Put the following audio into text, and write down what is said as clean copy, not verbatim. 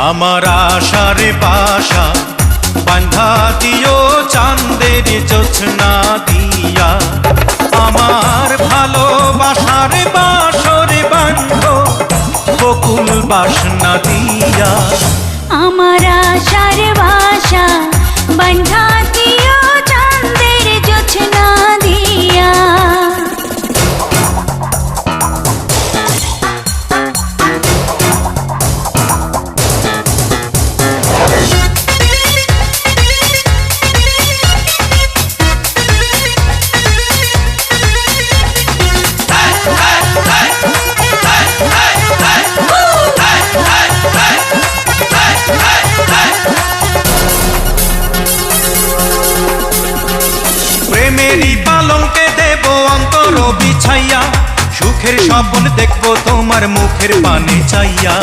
আমার আশার বাসা বাঁধা দিও চাঁদের জোছনা দিয়া, আমার ভালোবাসার বাসর বাঁধো বকুল বাসনা দিয়া। আমার আশার বাসা বাঁধা দিও চাঁদের জোছনা দিয়া। প্রেমেরই পালঙ্কে দেব অন্তর বিছাইয়া, সুখের স্বপ্ন দেখবো তোমার মুখের পানে চাইয়া।